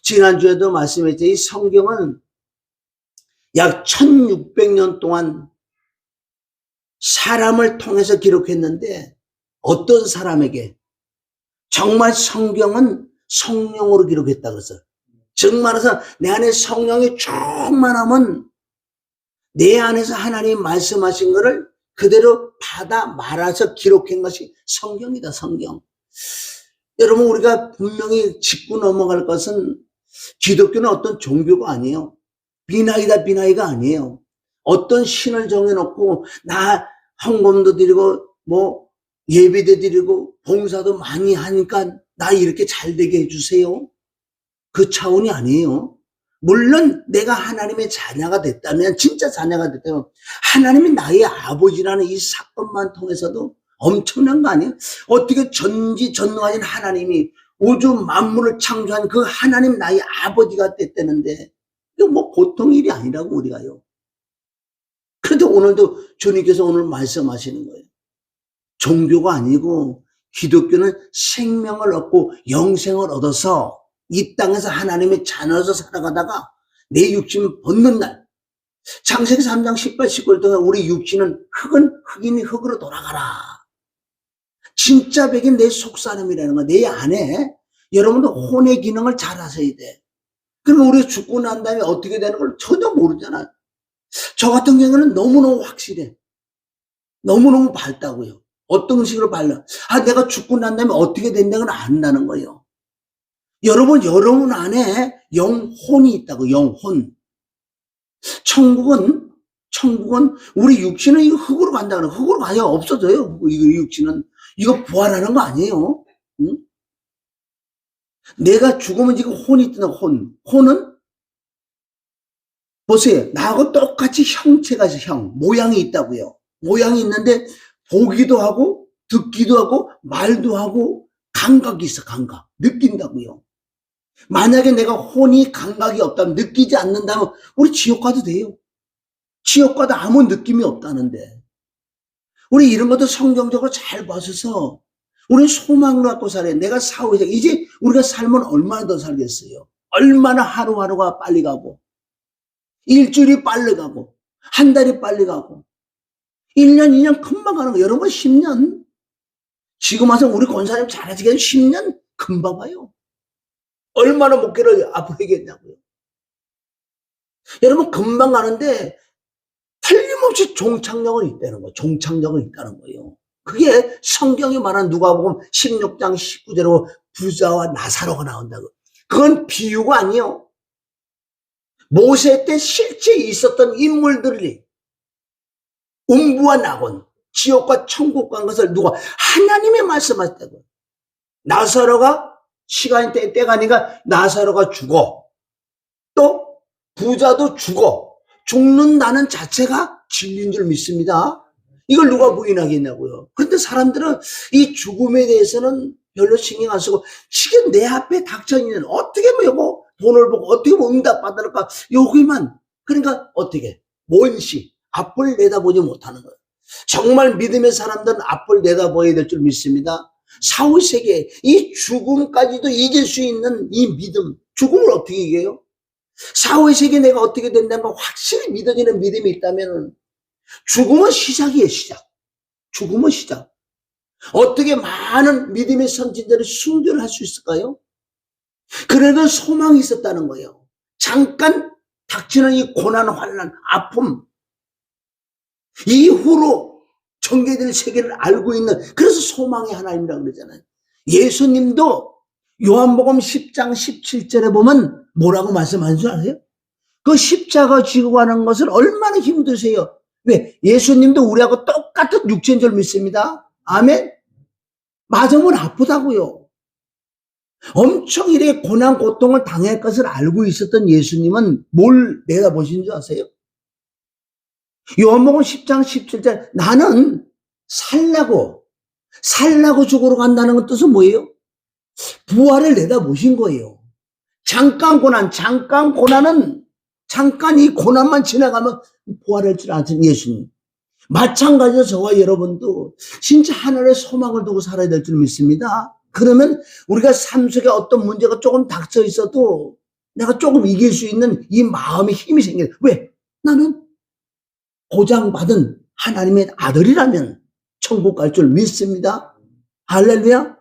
지난주에도 말씀했죠. 이 성경은 약 1600년 동안 사람을 통해서 기록했는데 어떤 사람에게? 정말 성경은 성령으로 기록했다 그래서. 즉 말해서 내 안에 성령이 충만하면 내 안에서 하나님 말씀하신 것을 그대로 받아 말아서 기록한 것이 성경이다, 성경. 여러분, 우리가 분명히 짚고 넘어갈 것은 기독교는 어떤 종교가 아니에요. 비나이다, 비나이가 아니에요. 어떤 신을 정해놓고 나 헌금도 드리고 뭐 예배도 드리고 봉사도 많이 하니까 나 이렇게 잘 되게 해주세요. 그 차원이 아니에요. 물론 내가 하나님의 자녀가 됐다면, 진짜 자녀가 됐다면 하나님이 나의 아버지라는 이 사건만 통해서도 엄청난 거 아니에요? 어떻게 전지전능하신 하나님이 우주 만물을 창조한 그 하나님 나의 아버지가 됐다는데 이거 뭐 보통 일이 아니라고 우리가요. 그런데 오늘도 주님께서 오늘 말씀하시는 거예요. 종교가 아니고 기독교는 생명을 얻고 영생을 얻어서 이 땅에서 하나님의 자녀로서 살아가다가 내 육신 벗는 날, 창세기 3장 18, 19절 동안 우리 육신은 흑인이 흑으로 돌아가라. 진짜 백인 내 속사람이라는 거, 내 안에 여러분도 혼의 기능을 잘 하셔야 돼. 그러면 우리가 죽고 난 다음에 어떻게 되는 걸 전혀 모르잖아. 저 같은 경우는 너무너무 확실해. 너무너무 밝다고요. 어떤 식으로 밝아? 내가 죽고 난 다음에 어떻게 된다는 걸 안다는 거예요. 여러분 안에 영혼이 있다고, 영혼. 천국은 우리 육신은 이거 흙으로 간다고, 흙으로 가야 없어져요. 이거 육신은. 이거 부활하는 거 아니에요. 응? 내가 죽으면 지금 혼이 있다, 혼은? 보세요. 나하고 똑같이 형체가 있어, 모양이 있다고요. 모양이 있는데 보기도 하고 듣기도 하고 말도 하고 감각이 있어, 감각. 느낀다고요. 만약에 내가 혼이 감각이 없다면, 느끼지 않는다면 우리 지옥 가도 돼요. 지옥 가도 아무 느낌이 없다는데. 우리 이런 것도 성경적으로 잘 봐서서 우리는 소망을 갖고 살아요. 내가 사후에 이제 우리가 살면 얼마나 더 살겠어요. 얼마나 하루하루가 빨리 가고 일주일이 빨리 가고 한 달이 빨리 가고 1년 2년 금방 가는 거예요. 여러분 10년. 지금 와서 우리 권사님 잘하시겠어요? 10년 금방 가요. 얼마나 목회를 아프겠냐고요. 여러분 금방 가는데 틀림없이 종착역은 있다는 거예요. 종착역은 있다는 거예요. 그게 성경이 말하는 누가복음 16장 19절로 부자와 나사로가 나온다고. 그건 비유가 아니에요. 모세 때 실제 있었던 인물들이 음부와 낙원, 지옥과 천국 간 것을 누가 하나님이 말씀하셨다고. 나사로가 시간이 때가 아니니까 나사로가 죽어. 또 부자도 죽어. 죽는다는 자체가 진리인 줄 믿습니다. 이걸 누가 부인하겠냐고요. 그런데 사람들은 이 죽음에 대해서는 별로 신경 안 쓰고 지금 내 앞에 닥쳐있는 어떻게 뭐 이거 돈을 보고 어떻게 뭐 응답받을까 여기만. 그러니까 어떻게 뭔시 앞을 내다보지 못하는 거예요. 정말 믿음의 사람들은 앞을 내다보아야 될 줄 믿습니다. 사후세계 이 죽음까지도 이길 수 있는 이 믿음, 죽음을 어떻게 이겨요? 사후세계 내가 어떻게 된다는 걸 확실히 믿어지는 믿음이 있다면 죽음은 시작이에요. 시작. 죽음은 시작. 어떻게 많은 믿음의 선진들이 순교를 할 수 있을까요? 그래도 소망이 있었다는 거예요. 잠깐 닥치는 이 고난, 환난, 아픔 이후로 전개될 세계를 알고 있는, 그래서 소망의 하나님이라고 그러잖아요. 예수님도 요한복음 10장 17절에 보면 뭐라고 말씀하는 줄 아세요? 그 십자가 지고 가는 것을 얼마나 힘드세요. 왜? 예수님도 우리하고 똑같은 육체인 줄 믿습니다. 아멘? 맞으면 아프다고요. 엄청 이래 고난 고통을 당할 것을 알고 있었던 예수님은 뭘 내다보신 줄 아세요? 요한복음 10장 17절 나는 살라고 죽으러 간다는 것 뜻은 뭐예요? 부활을 내다보신 거예요. 잠깐 고난은 잠깐 이 고난만 지나가면 부활할 줄 아는 예수님. 마찬가지로 저와 여러분도 진짜 하늘의 소망을 두고 살아야 될 줄 믿습니다. 그러면 우리가 삶 속에 어떤 문제가 조금 닥쳐 있어도 내가 조금 이길 수 있는 이 마음의 힘이 생겨요. 왜? 나는 보장받은 하나님의 아들이라면 천국 갈 줄 믿습니다. 할렐루야.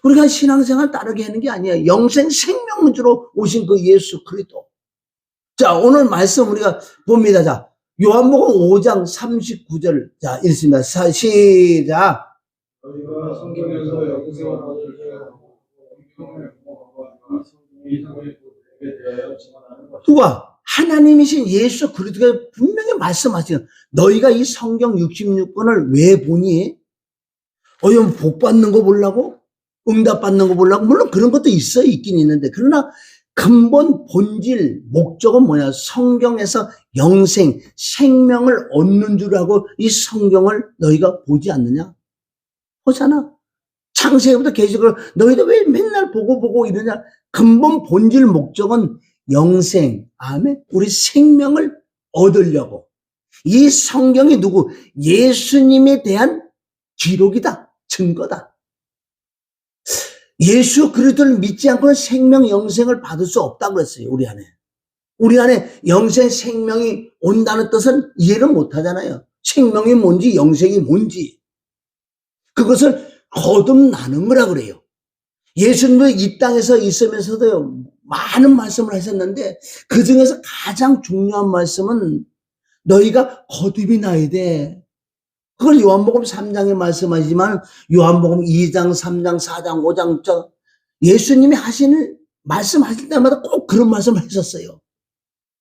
우리가 신앙생활 따르게 하는 게 아니에요. 영생 생명 문제로 오신 그 예수 그리스도. 자, 오늘 말씀 우리가 봅니다. 자, 요한복음 5장 39절. 자, 읽습니다. 시작. 저희가 성경에서 영생을 받을 때 성경을 공부하고 이상의 것에 대하여 증언하는 것. 누가? 하나님이신 예수 그리스도가 분명히 말씀하시죠. 너희가 이 성경 66권을 왜 보니? 복 받는 거 보려고? 응답 받는 거 보려고? 물론 그런 것도 있어요. 있긴 있는데. 그러나 근본 본질 목적은 뭐냐? 성경에서 영생 생명을 얻는 줄 알고 이 성경을 너희가 보지 않느냐? 보잖아. 창세기부터 계시록을 너희들 왜 맨날 보고 이러냐? 근본 본질 목적은 영생, 아멘. 우리 생명을 얻으려고. 이 성경이 누구? 예수님에 대한 기록이다. 증거다. 예수 그리스도를 믿지 않고는 생명, 영생을 받을 수 없다고 그랬어요. 우리 안에. 우리 안에 영생, 생명이 온다는 뜻은 이해를 못 하잖아요. 생명이 뭔지, 영생이 뭔지. 그것을 거듭나는 거라 그래요. 예수님도 이 땅에서 있으면서도 많은 말씀을 하셨는데 그 중에서 가장 중요한 말씀은 너희가 거듭이 나야 돼. 그걸 요한복음 3장에 말씀하시지만 요한복음 2장, 3장, 4장, 5장 예수님이 말씀하실 때마다 꼭 그런 말씀을 하셨어요.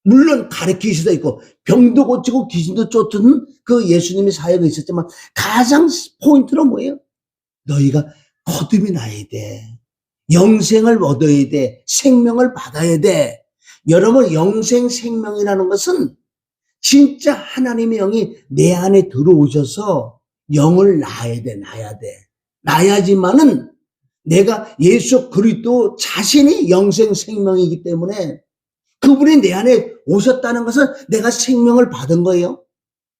물론 가르치시도 있고 병도 고치고 귀신도 쫓는 그 예수님의 사역이 있었지만 가장 포인트는 뭐예요? 너희가 거듭이 나야 돼. 영생을 얻어야 돼. 생명을 받아야 돼. 여러분 영생 생명이라는 것은 진짜 하나님의 영이 내 안에 들어오셔서 영을 낳아야 돼. 낳아야지만은 내가 예수 그리스도 자신이 영생 생명이기 때문에 그분이 내 안에 오셨다는 것은 내가 생명을 받은 거예요.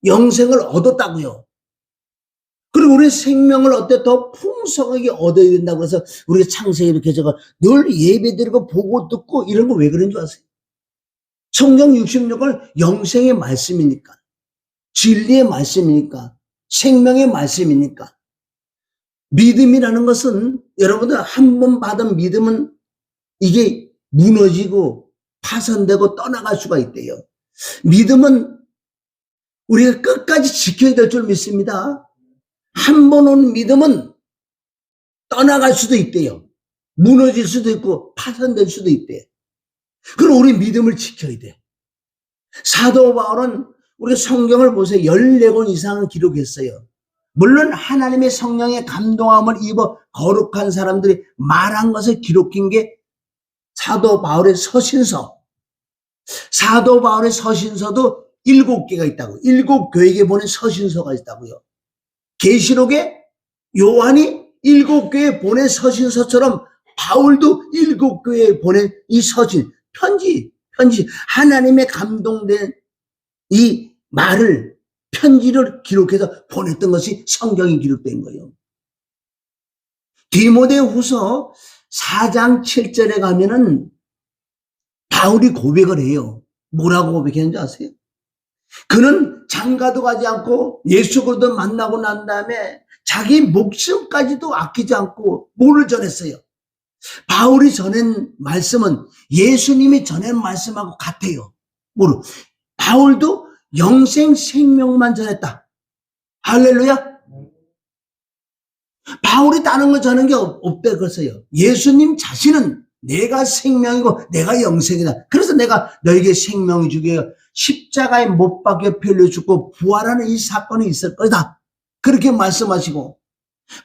영생을 얻었다고요. 그리고 우리 생명을 어때 더 풍성하게 얻어야 된다고 해서 우리가 창세기 이렇게 늘 예배드리고 보고 듣고 이런 거 왜 그런 줄 아세요? 성경 66을 영생의 말씀이니까, 진리의 말씀이니까, 생명의 말씀이니까. 믿음이라는 것은 여러분들 한 번 받은 믿음은 이게 무너지고 파손되고 떠나갈 수가 있대요. 믿음은 우리가 끝까지 지켜야 될 줄 믿습니다. 한 번 온 믿음은 떠나갈 수도 있대요. 무너질 수도 있고 파손될 수도 있대. 그럼 우리 믿음을 지켜야 돼. 사도 바울은 우리 성경을 보세요. 14권 이상을 기록했어요. 물론 하나님의 성령의 감동함을 입어 거룩한 사람들이 말한 것을 기록한 게 사도 바울의 서신서. 사도 바울의 서신서도 7개가 있다고. 7교회에 보낸 서신서가 있다고요. 계시록에 요한이 7교회에 보낸 서신서처럼 바울도 7교회에 보낸 이 서신, 편지, 하나님의 감동된 이 말을, 편지를 기록해서 보냈던 것이 성경이 기록된 거예요. 디모데후서 4장 7절에 가면은 바울이 고백을 해요. 뭐라고 고백했는지 아세요? 그는 장가도 가지 않고 예수 그리스도 만나고 난 다음에 자기 목숨까지도 아끼지 않고 뭐를 전했어요? 바울이 전한 말씀은 예수님이 전한 말씀하고 같아요. 뭐로? 바울도 영생 생명만 전했다. 할렐루야. 바울이 다른 걸 전한 게 없다 그랬어요. 예수님 자신은 내가 생명이고 내가 영생이다. 그래서 내가 너에게 생명이 주게 십자가에 못 박혀 pier려 죽고 부활하는 이 사건이 있을 거다. 그렇게 말씀하시고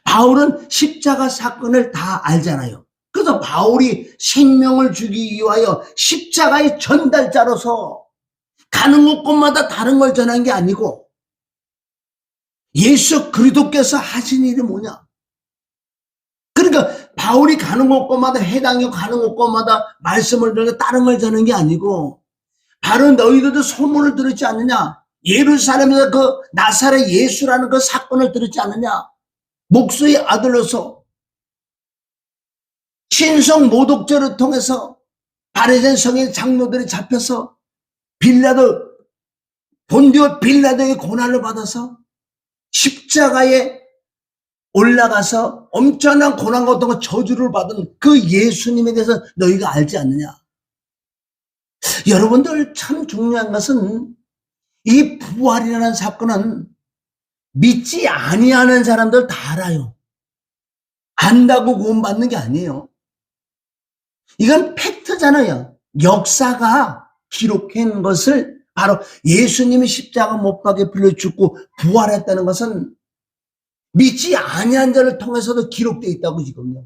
바울은 십자가 사건을 다 알잖아요. 그래서 바울이 생명을 주기 위하여 십자가의 전달자로서 가는 곳곳마다 다른 걸 전한 게 아니고 예수 그리스도께서 하신 일이 뭐냐? 그러니까 바울이 가는 곳곳마다 해당이 가는 곳곳마다 말씀을 전해 다른 걸 전한 게 아니고 바로 너희들도 소문을 들었지 않느냐? 예루살렘에서 그 나사렛 예수라는 그 사건을 들었지 않느냐? 목수의 아들로서 신성 모독죄를 통해서 바리새인 성의 장로들이 잡혀서 본디오 빌라도의 고난을 받아서 십자가에 올라가서 엄청난 고난 고통과 저주를 받은 그 예수님에 대해서 너희가 알지 않느냐? 여러분들 참 중요한 것은 이 부활이라는 사건은 믿지 아니하는 사람들 다 알아요. 안다고 구원받는 게 아니에요. 이건 팩트잖아요. 역사가 기록한 것을 바로 예수님이 십자가 못 박에 빌려 죽고 부활했다는 것은 믿지 아니한 자를 통해서도 기록되어 있다고 지금요.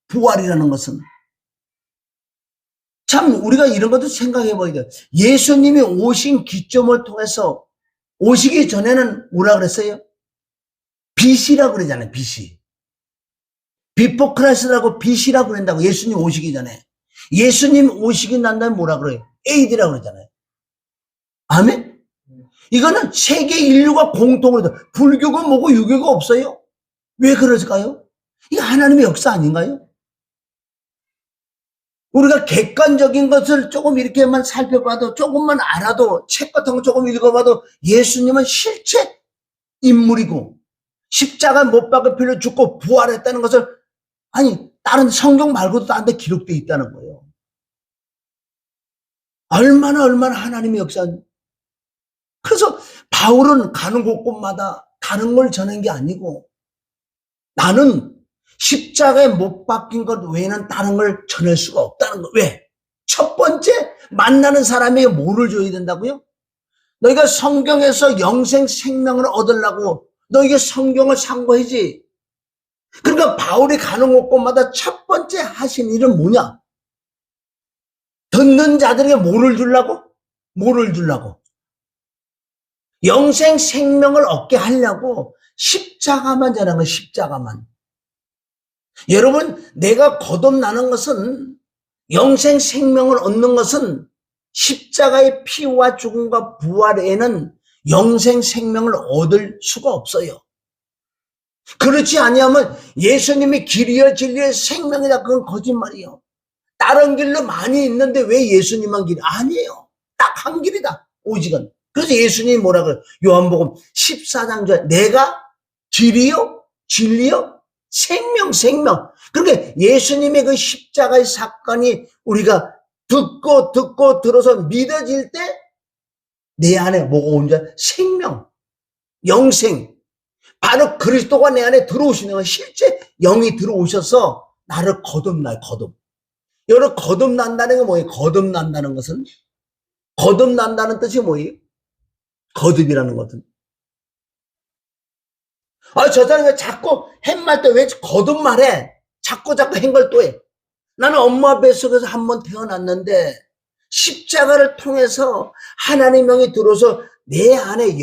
부활이라는 것은. 참 우리가 이런 것도 생각해 봐야 돼요. 예수님이 오신 기점을 통해서 오시기 전에는 뭐라 그랬어요? BC라고 그러잖아요. BC. 비포 크라이스라고 BC라고 그런다고 예수님 오시기 전에. 예수님 오시기 난 다음에 뭐라 그래요? AD라고 그러잖아요. 아멘? 이거는 세계 인류가 공통으로 불교가 뭐고 유교가 없어요. 왜 그럴까요? 이거 하나님의 역사 아닌가요? 우리가 객관적인 것을 조금 이렇게만 살펴봐도 조금만 알아도 책 같은 거 조금 읽어봐도 예수님은 실체 인물이고 십자가 못 박아 빌려 죽고 부활했다는 것을 아니 다른 성경 말고도 다른 데 기록되어 있다는 거예요. 얼마나 하나님의 역사. 그래서 바울은 가는 곳곳마다 다른 걸 전한 게 아니고 나는 십자가에 못 박힌 것 외에는 다른 걸 전할 수가 없다는 거. 왜? 첫 번째 만나는 사람에게 뭐를 줘야 된다고요? 너희가 성경에서 영생 생명을 얻으려고 너희가 성경을 상고하지. 그러니까 바울이 가는 곳곳마다 첫 번째 하신 일은 뭐냐? 듣는 자들에게 뭐를 주려고? 뭐를 주려고? 영생 생명을 얻게 하려고 십자가만 전한 거예요. 십자가만. 여러분 내가 거듭나는 것은 영생 생명을 얻는 것은 십자가의 피와 죽음과 부활에는 영생 생명을 얻을 수가 없어요. 그렇지 아니하면 예수님이 길이여 진리여 생명이다. 그건 거짓말이에요. 다른 길로 많이 있는데 왜 예수님만 길? 아니에요. 딱 한 길이다. 오직은. 그래서 예수님이 뭐라 그래요? 요한복음 14장 전에 내가 길이요 진리요 생명. 그러니까 예수님의 그 십자가의 사건이 우리가 듣고 들어서 믿어질 때 내 안에 뭐가 온 줄 생명, 영생. 바로 그리스도가 내 안에 들어오시는 건 실제 영이 들어오셔서 나를 거듭나요. 여러분 거듭난다는 게 뭐예요? 거듭난다는 것은 거듭난다는 뜻이 뭐예요? 거듭이라는 것은. 저 사람이 자꾸 햇말 때 왜 거듭말해? 자꾸 행걸 또 해. 나는 엄마 뱃속에서 한번 태어났는데 십자가를 통해서 하나님의 영이 들어서 내 안에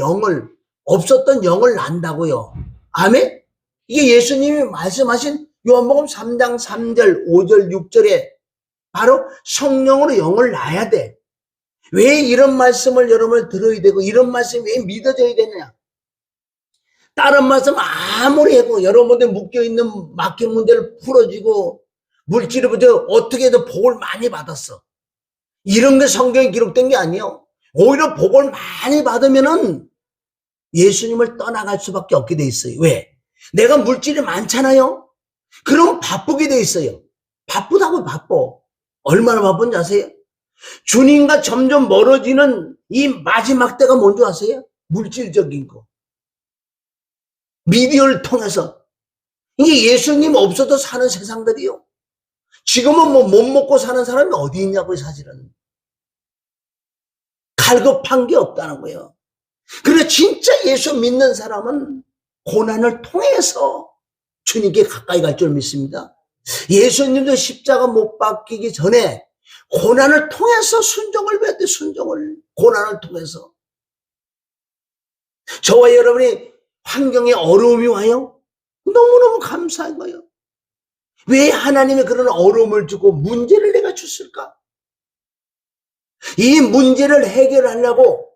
없었던 영을 난다고요. 아멘? 이게 예수님이 말씀하신 요한복음 3장 3절, 5절, 6절에 바로 성령으로 영을 낳아야 돼. 왜 이런 말씀을 여러분 들어야 되고 이런 말씀이 왜 믿어져야 되느냐? 다른 말씀 아무리 해도 여러분들 묶여있는 막힌 문제를 풀어주고 물질을 부터 어떻게 해도 복을 많이 받았어. 이런 게 성경에 기록된 게 아니에요. 오히려 복을 많이 받으면은 예수님을 떠나갈 수밖에 없게 돼 있어요. 왜? 내가 물질이 많잖아요. 그럼 바쁘게 돼 있어요. 바쁘다고 바빠. 얼마나 바쁜지 아세요? 주님과 점점 멀어지는 이 마지막 때가 뭔지 아세요? 물질적인 거. 미디어를 통해서. 이게 예수님 없어도 사는 세상들이요. 지금은 뭐 못 먹고 사는 사람이 어디 있냐고요, 사실은. 갈급한 게 없다는 거예요. 그래, 진짜 예수 믿는 사람은 고난을 통해서 주님께 가까이 갈 줄 믿습니다. 예수님도 십자가 못 박히기 전에 고난을 통해서 순종을 배웠대, 순종을. 고난을 통해서. 저와 여러분이 환경에 어려움이 와요? 너무너무 감사한 거예요. 왜 하나님이 그런 어려움을 주고 문제를 내가 줬을까? 이 문제를 해결하려고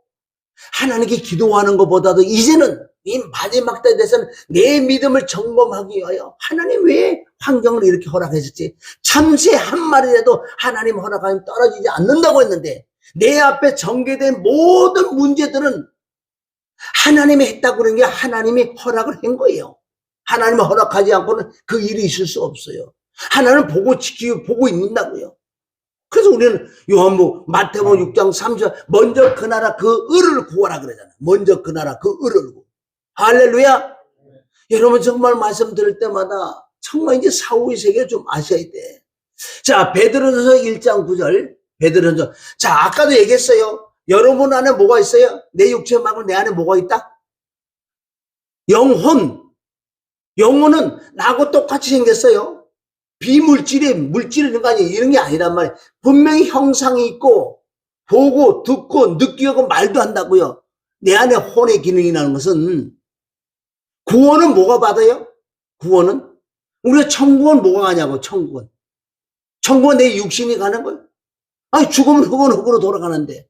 하나님께 기도하는 것보다도 이제는 이 마지막 때에 대해서는 내 믿음을 점검하기 위하여 하나님 왜 환경을 이렇게 허락했었지. 참새 한 마리라도 하나님 허락하면 떨어지지 않는다고 했는데 내 앞에 전개된 모든 문제들은 하나님이 했다고 그러는 게 하나님이 허락을 한 거예요. 하나님이 허락하지 않고는 그 일이 있을 수 없어요. 하나님은 보고 지키고 보고 있는다고요. 그래서 우리는 요한복음 마태복음 6장 30절 먼저 그 나라 그 의를 구하라 그러잖아요. 먼저 그 나라 그 의를 구하라. 할렐루야. 여러분 정말 말씀 들을 때마다 정말 이제 사후의 세계를 좀 아셔야 돼. 자, 베드로전서 1장 9절. 베드로전서. 자, 아까도 얘기했어요. 여러분 안에 뭐가 있어요? 내 육체 말고 내 안에 뭐가 있다? 영혼. 영혼은 나하고 똑같이 생겼어요. 비물질이 물질이 이런 게 아니란 말이에요. 분명히 형상이 있고 보고 듣고 느끼고 말도 한다고요. 내 안에 혼의 기능이라는 것은 구원은 뭐가 받아요? 구원은? 우리가 천국은 뭐가 가냐고. 천국은 내 육신이 가는 거예요. 아니 죽으면 흙으로 돌아가는데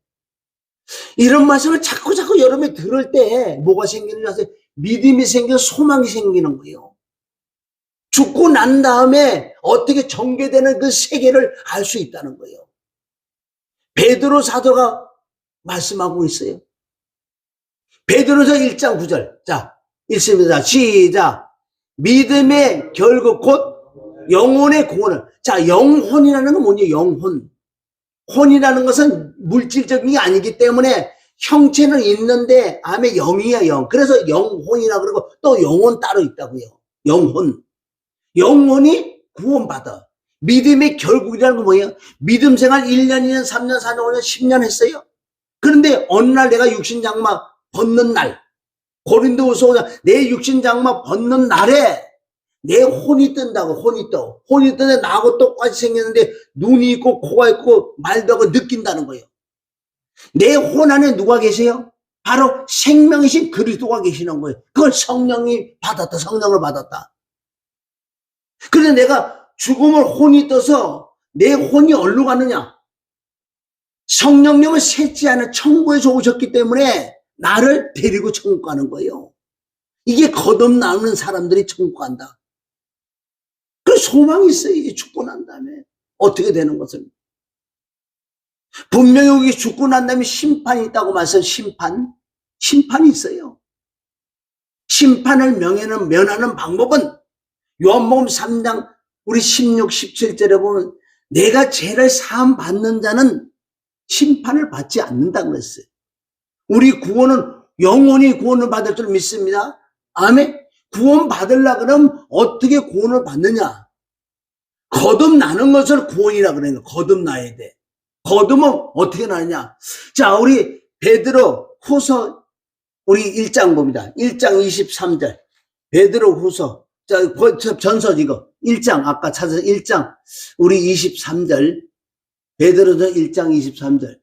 이런 말씀을 자꾸 여러분이 들을 때 뭐가 생기는 줄 아세요? 믿음이 생겨 소망이 생기는 거예요. 죽고 난 다음에 어떻게 전개되는 그 세계를 알 수 있다는 거예요. 베드로 사도가 말씀하고 있어요. 베드로서 1장 9절. 자, 읽습니다. 시작. 믿음의 결국 곧 영혼의 구원을. 자, 영혼이라는 건 뭐냐? 영혼. 혼이라는 것은 물질적인 게 아니기 때문에 형체는 있는데 암의 영이야, 영. 그래서 영혼이라 그러고 또 영혼 따로 있다고요. 영혼. 영혼이 구원받아. 믿음의 결국이라는 건 뭐예요? 믿음 생활 1년, 2년, 3년, 4년, 5년, 10년 했어요. 그런데 어느 날 내가 육신장막 벗는 날, 고린도후서 5장 내 육신장막 벗는 날에 내 혼이 뜬다고. 혼이 떠. 혼이 뜨는데 나하고 똑같이 생겼는데 눈이 있고 코가 있고 말도 하고 느낀다는 거예요. 내 혼 안에 누가 계세요? 바로 생명이신 그리스도가 계시는 거예요. 그걸 성령이 받았다. 성령을 받았다. 그런데 내가 죽음을 혼이 떠서 내 혼이 어디로 가느냐? 성령님을 셋지 않은 천국에서 오셨기 때문에 나를 데리고 천국 가는 거예요. 이게 거듭나는 사람들이 천국 간다. 그 소망이 있어요. 이게 죽고 난 다음에 어떻게 되는 것을. 분명히 여기 죽고 난 다음에 심판이 있다고 말씀. 심판이 있어요. 심판을 면하는 방법은 요한복음 3장 우리 16, 17절에 보면 내가 죄를 사함 받는 자는 심판을 받지 않는다고 그랬어요. 우리 구원은 영원히 구원을 받을 줄 믿습니다. 아멘. 구원 받으려고 그러면 어떻게 구원을 받느냐? 거듭나는 것을 구원이라 그래요. 거듭나야 돼. 거듭은 어떻게 나느냐? 자, 우리 베드로 후서 우리 1장 봅니다. 1장 23절. 베드로 후서. 자, 전서 이거. 1장 아까 찾아서 1장 우리 23절. 베드로서 1장 23절.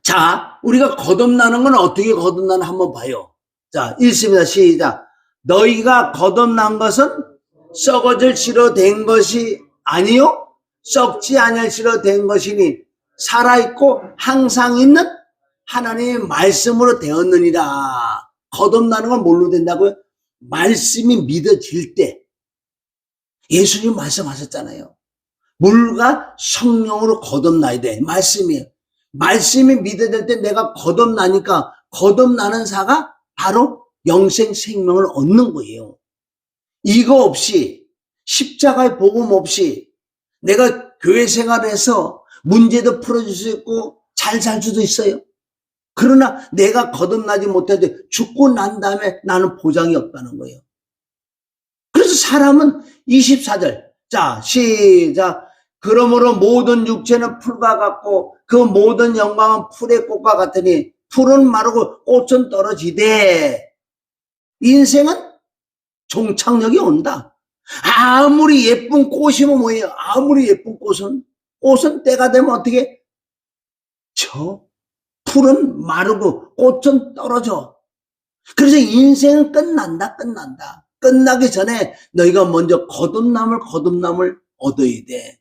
자, 우리가 거듭나는 건 어떻게 거듭나나 한번 봐요. 자, 읽습니다. 시작. 너희가 거듭난 것은 썩어질 씨로 된 것이 아니요 썩지 아니할 씨로 된 것이니 살아있고 항상 있는 하나님의 말씀으로 되었느니라. 거듭나는 건 뭘로 된다고요? 말씀이 믿어질 때. 예수님 말씀하셨잖아요. 물과 성령으로 거듭나야 돼. 말씀이에요. 말씀이 믿어질 때 내가 거듭나니까 거듭나는 사가 바로 영생 생명을 얻는 거예요. 이거 없이 십자가의 복음 없이 내가 교회 생활에서 문제도 풀어줄 수 있고 잘 살 수도 있어요. 그러나 내가 거듭나지 못해도 죽고 난 다음에 나는 보장이 없다는 거예요. 그래서 사람은 24절. 자, 시작. 그러므로 모든 육체는 풀과 같고 그 모든 영광은 풀의 꽃과 같으니 풀은 마르고 꽃은 떨어지되 인생은 종착역이 온다. 아무리 예쁜 꽃이면 뭐예요? 아무리 예쁜 꽃은 때가 되면 어떻게? 풀은 마르고 꽃은 떨어져. 그래서 인생은 끝난다. 끝나기 전에 너희가 먼저 거듭남을 얻어야 돼.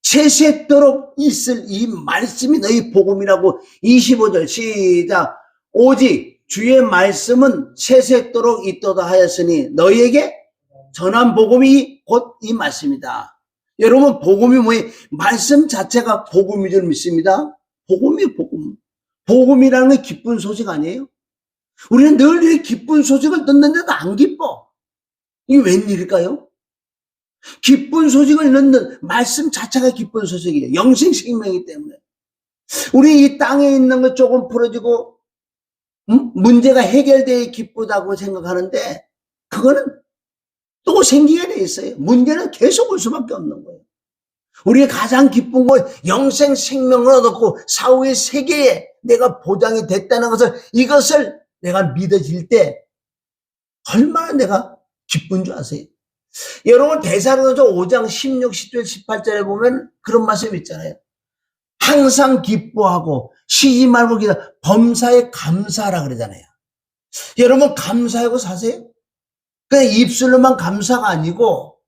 세세토록 있을 이 말씀이 너희 복음이라고. 25절 시작. 오직 주의 말씀은 세세토록 있도다 하였으니 너희에게 전한 복음이 곧 이 말씀이다. 여러분, 복음이 뭐예요? 말씀 자체가 복음인 줄 믿습니다. 복음이에요, 복음. 복음이라는 게 기쁜 소식 아니에요? 우리는 늘 이 기쁜 소식을 듣는데도 안 기뻐. 이게 웬일일까요? 기쁜 소식을 듣는 말씀 자체가 기쁜 소식이에요. 영생 생명이기 때문에. 우리 이 땅에 있는 거 조금 풀어지고 문제가 해결되어 기쁘다고 생각하는데 그거는 또 생기게 돼 있어요. 문제는 계속 올 수밖에 없는 거예요. 우리의 가장 기쁜 건 영생 생명을 얻었고 사후의 세계에 내가 보장이 됐다는 것을, 이것을 내가 믿어질 때 얼마나 내가 기쁜 줄 아세요? 여러분, 데살로니가서 5장 16, 17, 18절에 보면 그런 말씀이 있잖아요. 항상 기뻐하고 쉬지 말고 기다, 범사에 감사하라 그러잖아요. 여러분, 감사하고 사세요? 그냥 입술로만 감사가 아니고,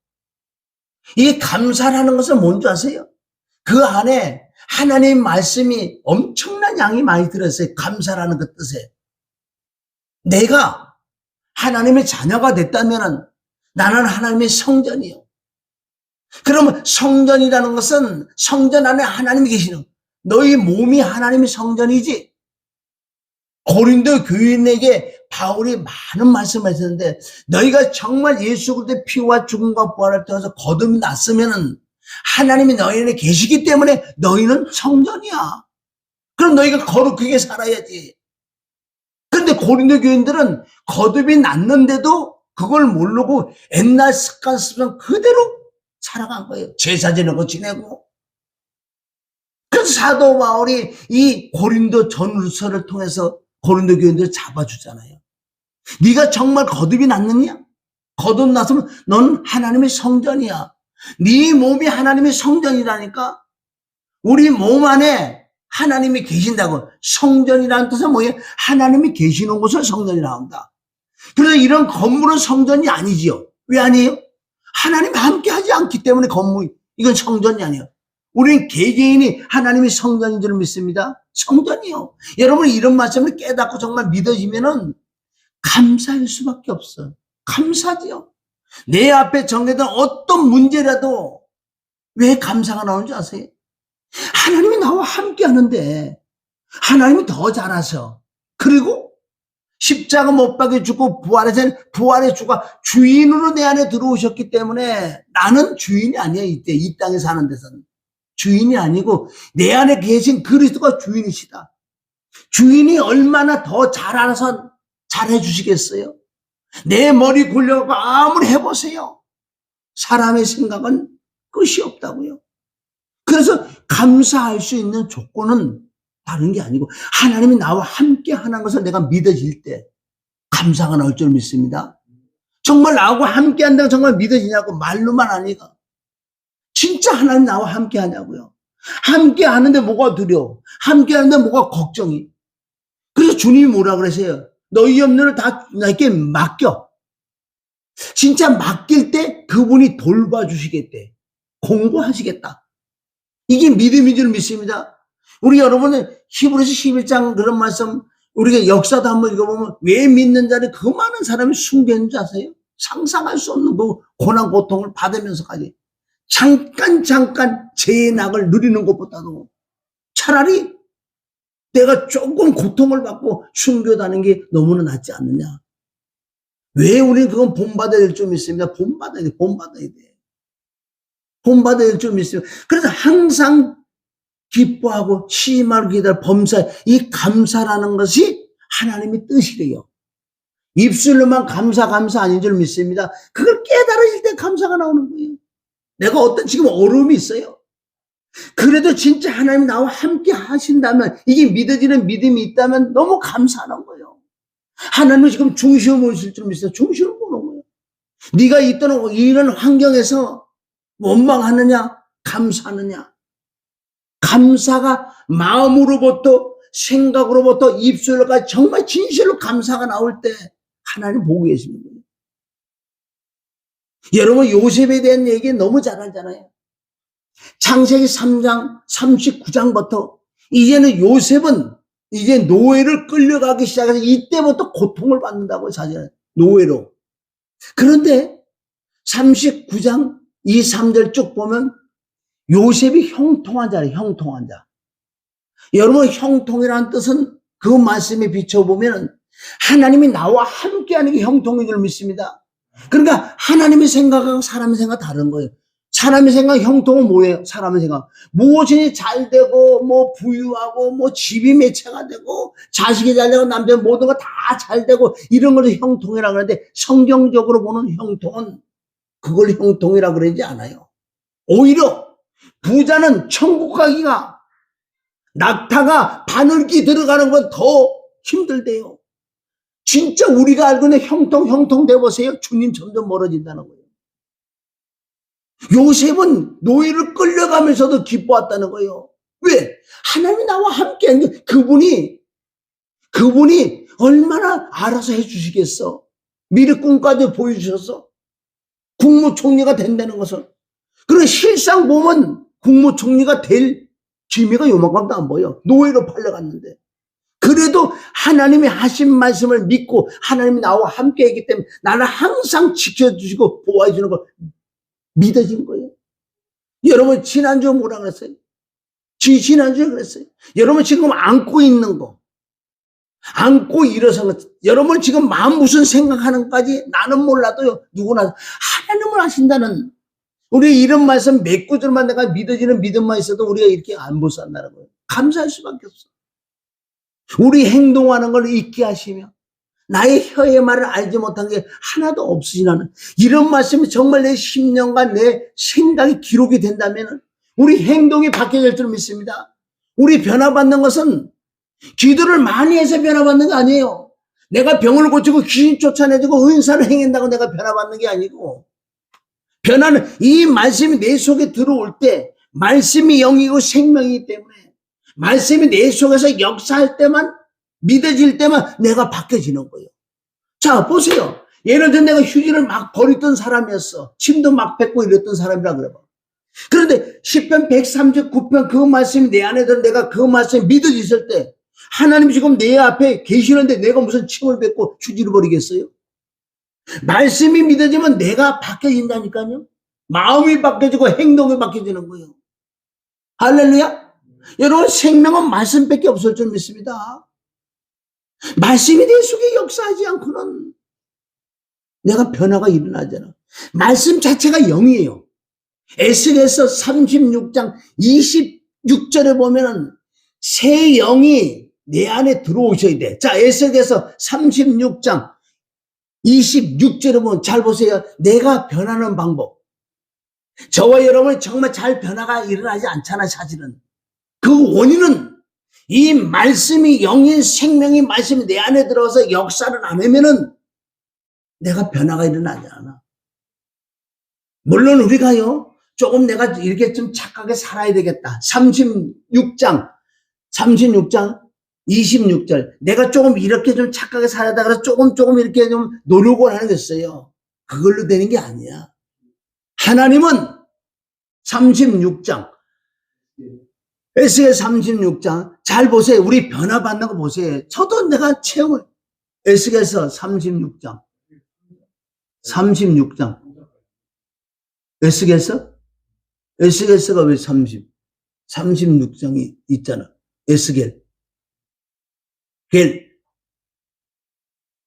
이 감사라는 것은 뭔지 아세요? 그 안에 하나님 말씀이 엄청난 양이 많이 들었어요. 감사라는 그 뜻에. 내가 하나님의 자녀가 됐다면 나는 하나님의 성전이요. 그러면 성전이라는 것은 성전 안에 하나님이 계시는, 너희 몸이 하나님의 성전이지. 고린도 교인에게 바울이 많은 말씀을 했었는데, 너희가 정말 예수 그리스도의 피와 죽음과 부활을 통해서 거듭이 났으면은 하나님이 너희 안에 계시기 때문에 너희는 성전이야. 그럼 너희가 거룩하게 살아야지. 그런데 고린도 교인들은 거듭이 났는데도 그걸 모르고 옛날 습관 그대로 살아간 거예요. 제사 지내고 지내고. 그래서 사도 바울이 이 고린도 전서를 통해서 고린도 교인들을 잡아주잖아요. 네가 정말 거듭이 났느냐? 거듭 났으면 넌 하나님의 성전이야. 네 몸이 하나님의 성전이라니까. 우리 몸 안에 하나님이 계신다고. 성전이라는 뜻은 뭐예요? 하나님이 계시는 곳을 성전이라고 한다. 그래서 이런 건물은 성전이 아니지요. 왜 아니에요? 하나님이 함께 하지 않기 때문에 건물, 이건 성전이 아니에요. 우리는 개개인이 하나님의 성전인 줄 믿습니다. 성전이요. 여러분이 이런 말씀을 깨닫고 정말 믿어지면은 감사할 수밖에 없어요. 감사지요. 내 앞에 정해진 어떤 문제라도 왜 감사가 나오는 줄 아세요? 하나님이 나와 함께 하는데 하나님이 더 잘하셔. 그리고 십자가 못 박혀 죽고 부활의 주가 주인으로 내 안에 들어오셨기 때문에 나는 주인이 아니야. 이때 이 땅에 사는 데서는 주인이 아니고 내 안에 계신 그리스도가 주인이시다. 주인이 얼마나 더 잘 알아서 잘해 주시겠어요? 내 머리 굴려갖고 아무리 해보세요. 사람의 생각은 끝이 없다고요. 그래서 감사할 수 있는 조건은 다른 게 아니고 하나님이 나와 함께 하는 것을 내가 믿어질 때 감사가 나올 줄 믿습니다. 정말 나하고 함께 한다고 정말 믿어지냐고. 말로만 하니까. 진짜 하나님 나와 함께 하냐고요. 함께 하는데 뭐가 두려워. 함께 하는데 뭐가 걱정이. 그래서 주님이 뭐라 그러세요? 너희 염려를 다 나에게 맡겨. 진짜 맡길 때 그분이 돌봐주시겠대. 공부하시겠다. 이게 믿음인 줄 믿습니다. 우리 여러분은 히브리서 11장 그런 말씀, 우리가 역사도 한번 읽어보면 왜 믿는 자를 그 많은 사람이 숨겨있는 줄 아세요? 상상할 수 없는 그 고난 고통을 받으면서까지 잠깐 죄의 낙을 누리는 것보다도 차라리 내가 조금 고통을 받고 숨겨다는 게 너무나 낫지 않느냐. 왜 우리는 그건 본받아야 될 줄 믿습니다. 본받아야 돼. 본받아야 될 줄 믿습니다. 그래서 항상 기뻐하고 쉬지 말고 기다려 범사, 이 감사라는 것이 하나님의 뜻이래요. 입술로만 감사 아닌 줄 믿습니다. 그걸 깨달으실 때 감사가 나오는 거예요. 내가 어떤 지금 어려움이 있어요. 그래도 진짜 하나님 나와 함께 하신다면, 이게 믿어지는 믿음이 있다면 너무 감사하는 거예요. 하나님은 지금 중시험 보실 줄 믿어요. 중시험 보는 거예요. 네가 있던 이런 환경에서 원망하느냐, 감사하느냐. 감사가 마음으로부터, 생각으로부터, 입술로까지 정말 진실로 감사가 나올 때 하나님 보고 계시는 거예요. 여러분, 요셉에 대한 얘기 너무 잘 알잖아요. 창세기 3장 39장부터 이제는 요셉은 이제 노예를 끌려가기 시작해서 이때부터 고통을 받는다고 사실 노예로. 그런데 39장 2, 3절 쭉 보면 요셉이 형통한 자래요. 형통한 자. 여러분 형통이라는 뜻은 그 말씀에 비춰보면 하나님이 나와 함께하는 게 형통인 줄 믿습니다. 그러니까 하나님의 생각하고 사람의 생각 다른 거예요. 사람의 생각, 형통은 뭐예요? 사람의 생각. 무엇이 잘 되고, 뭐 부유하고, 뭐 집이 매체가 되고, 자식이 잘 되고, 남자 모든 거 다 잘 되고, 이런 걸 형통이라고 하는데, 성경적으로 보는 형통은 그걸 형통이라고 그러지 않아요. 오히려 부자는 천국 가기가, 낙타가 바늘기 들어가는 건 더 힘들대요. 진짜 우리가 알고 있는 형통 돼보세요. 주님 점점 멀어진다는 거예요. 요셉은 노예를 끌려가면서도 기뻐했다는 거예요. 왜? 하나님이 나와 함께 한 게 그분이 얼마나 알아서 해주시겠어. 미리 꿈까지 보여주셔서 국무총리가 된다는 것은. 그런 실상 보면 국무총리가 될 기미가 요만큼도 안 보여. 노예로 팔려갔는데. 그래도 하나님이 하신 말씀을 믿고 하나님이 나와 함께 했기 때문에 나를 항상 지켜주시고 보호해 주는 걸 믿어진 거예요. 여러분 지난주에 뭐라 그랬어요? 지난주에 그랬어요. 여러분 지금 안고 있는 거, 안고 일어서는 거, 여러분 지금 마음 무슨 생각하는까지 나는 몰라도요. 누구나 하나님을 아신다는 우리 이런 말씀 몇 구절만 내가 믿어지는 믿음만 있어도 우리가 이렇게 안 못 산다는 거예요. 감사할 수밖에 없어. 우리 행동하는 걸 잊게 하시며 나의 혀의 말을 알지 못한 게 하나도 없으시라는 이런 말씀이 정말 내 10년간 내 생각이 기록이 된다면 우리 행동이 바뀌어질 줄 믿습니다. 우리 변화받는 것은 기도를 많이 해서 변화받는 게 아니에요. 내가 병을 고치고 귀신 쫓아내주고 은사를 행한다고 내가 변화받는 게 아니고 변화는 이 말씀이 내 속에 들어올 때 말씀이 영이고 생명이기 때문에 말씀이 내 속에서 역사할 때만 믿어질 때만 내가 바뀌어지는 거예요. 자 보세요. 예를 들어 내가 휴지를 막 버리던 사람이었어. 침도 막 뱉고 이랬던 사람이라 그래 봐. 그런데 시편 139편 그 말씀이 내 안에 들어 내가 그 말씀이 믿어졌을 때 하나님이 지금 내 앞에 계시는데 내가 무슨 침을 뱉고 휴지를 버리겠어요? 말씀이 믿어지면 내가 바뀌어진다니까요. 마음이 바뀌어지고 행동이 바뀌어지는 거예요. 할렐루야. 여러분 생명은 말씀밖에 없을 줄 믿습니다. 말씀이 내 속에 역사하지 않고는 내가 변화가 일어나잖아. 말씀 자체가 영이에요. 에스겔서 36장 26절에 보면은 새 영이 내 안에 들어오셔야 돼. 자, 에스겔서 36장 26절에 보면 잘 보세요. 내가 변하는 방법. 저와 여러분이 정말 잘 변화가 일어나지 않잖아, 사실은. 그 원인은 이 말씀이 영인 생명이 말씀이 내 안에 들어와서 역사를 안 하면은 내가 변화가 일어나지 않아. 물론 우리가요, 조금 내가 이렇게 좀 착하게 살아야 되겠다. 36장 26절. 내가 조금 이렇게 좀 착하게 살아야 돼. 그래서 조금 이렇게 좀 노력을 하는 게 있어요. 그걸로 되는 게 아니야. 하나님은 36장. 에스겔 36장. 잘 보세요. 우리 변화받는 거 보세요. 저도 내가 체험을. 에스겔서 36장. 에스겔서가 왜 36장이 있잖아. 에스겔.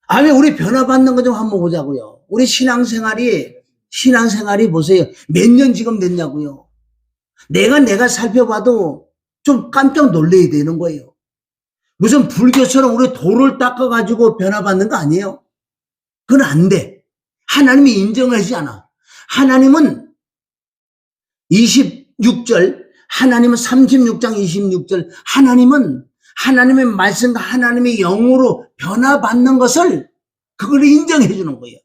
아니, 우리 변화받는 거 좀 한번 보자고요. 우리 신앙생활이 보세요. 몇 년 지금 됐냐고요. 내가 살펴봐도 좀 깜짝 놀래야 되는 거예요. 무슨 불교처럼 우리 돌을 닦아가지고 변화받는 거 아니에요? 그건 안 돼. 하나님이 인정하지 않아. 하나님은 26절, 하나님은 36장 26절, 하나님의 말씀과 하나님의 영으로 변화받는 것을 그걸 인정해 주는 거예요.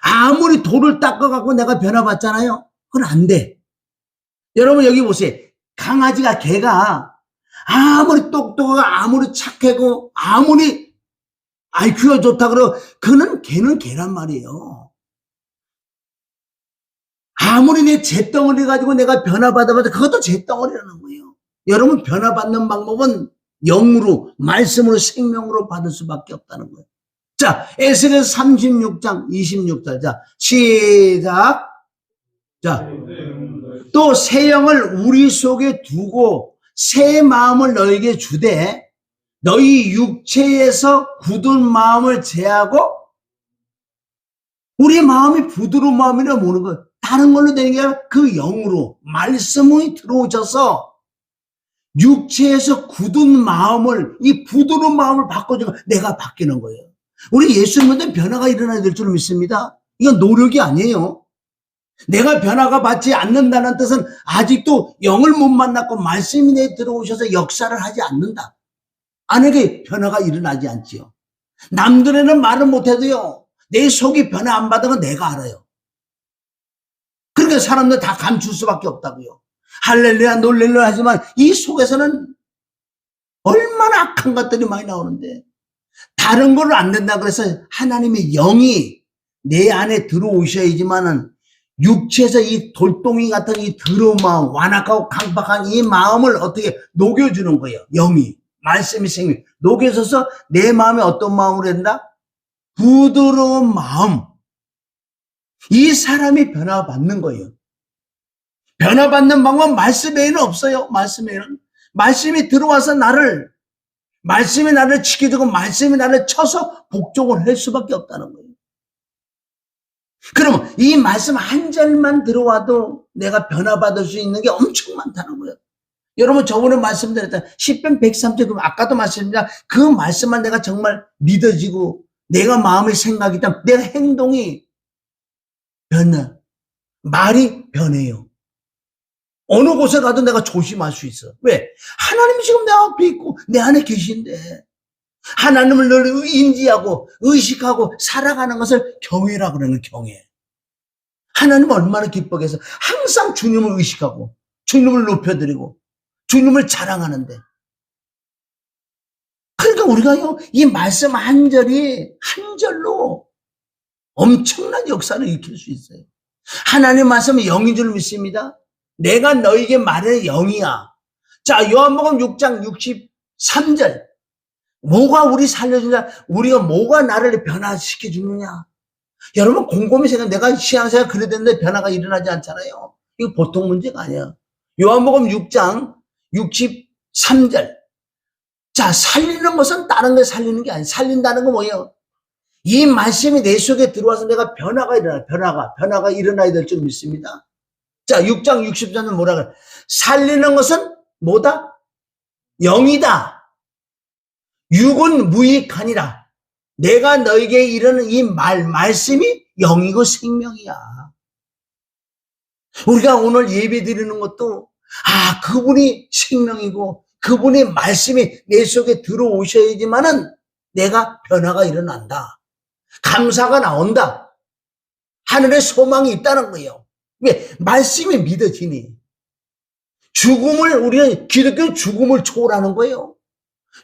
아무리 돌을 닦아갖고 내가 변화받잖아요. 그건 안 돼. 여러분 여기 보세요. 강아지가 개가 아무리 똑똑하고 아무리 착하고 아무리 IQ가 좋다 그러고 걔는 개란 말이에요. 아무리 내 잿덩어리 가지고 내가 변화받아봐도 그것도 잿덩어리라는 거예요. 여러분 변화받는 방법은 영으로 말씀으로 생명으로 받을 수밖에 없다는 거예요. 자, 에스겔서 36장 26절. 자, 시작. 자, 또 새 영을 우리 속에 두고 새 마음을 너에게 주되 너희 육체에서 굳은 마음을 제하고, 우리 마음이 부드러운 마음이라 뭐는 거예요? 다른 걸로 되는 게 아니라 그 영으로 말씀이 들어오셔서 육체에서 굳은 마음을, 이 부드러운 마음을 바꿔주면 내가 바뀌는 거예요. 우리 예수 믿는 변화가 일어나야 될 줄 믿습니다. 이건 노력이 아니에요. 내가 변화가 받지 않는다는 뜻은 아직도 영을 못 만났고 말씀이 내 들어오셔서 역사를 하지 않는다. 안에게 변화가 일어나지 않지요. 남들에는 말을 못해도요, 내 속이 변화 안 받은 건 내가 알아요. 그러니까 사람들 다 감출 수밖에 없다고요. 할렐루야 놀렐루야 하지만 이 속에서는 얼마나 악한 것들이 많이 나오는데, 다른 걸로 안 된다 그래서 하나님의 영이 내 안에 들어오셔야지만은 육체에서 이 돌덩이 같은 이 더러운 마음, 완악하고 강박한 이 마음을 어떻게 녹여주는 거예요. 영이, 말씀이 생명 녹여져서 내 마음에 어떤 마음으로 된다? 부드러운 마음. 이 사람이 변화받는 거예요. 변화받는 방법은 말씀 외에는 없어요. 말씀 외에는. 말씀이 들어와서 말씀이 나를 지켜주고 말씀이 나를 쳐서 복종을 할 수밖에 없다는 거예요. 그러면 이 말씀 한 절만 들어와도 내가 변화받을 수 있는 게 엄청 많다는 거예요. 여러분, 저번에 말씀드렸던 시편 103절, 아까도 말씀드렸지만 그 말씀만 내가 정말 믿어지고 내가 마음의 생각이 있다면 내 행동이 변화, 말이 변해요. 어느 곳에 가도 내가 조심할 수 있어. 왜? 하나님이 지금 내 앞에 있고 내 안에 계신데, 하나님을 늘 인지하고 의식하고 살아가는 것을 경외라 그러는, 경외. 하나님 얼마나 기뻐해서 항상 주님을 의식하고 주님을 높여드리고 주님을 자랑하는데, 그러니까 우리가요, 이 말씀 한 절이 한 절로 엄청난 역사를 일으킬 수 있어요. 하나님 말씀은 영인 줄 믿습니다. 내가 너에게 말해 영이야. 자, 요한복음 6장 63절. 뭐가 우리 살려주냐? 우리가 뭐가 나를 변화시켜 주느냐? 여러분, 곰곰이 생각, 내가 신앙생활 그래 됐는데 변화가 일어나지 않잖아요. 이거 보통 문제가 아니야. 요한복음 6장 63절. 자, 살리는 것은 다른 걸 살리는 게 아니야. 살린다는 건 뭐예요? 이 말씀이 내 속에 들어와서 내가 변화가 일어나야 될 줄 믿습니다. 자, 6장 60절은 뭐라 그래? 살리는 것은 뭐다? 영이다. 육은 무익하니라. 내가 너에게 이르는 이 말씀이 영이고 생명이야. 우리가 오늘 예배 드리는 것도, 그분이 생명이고 그분의 말씀이 내 속에 들어오셔야지만은 내가 변화가 일어난다. 감사가 나온다. 하늘에 소망이 있다는 거예요. 왜? 말씀이 믿어지니. 우리는 기독교는 죽음을 초월하는 거예요.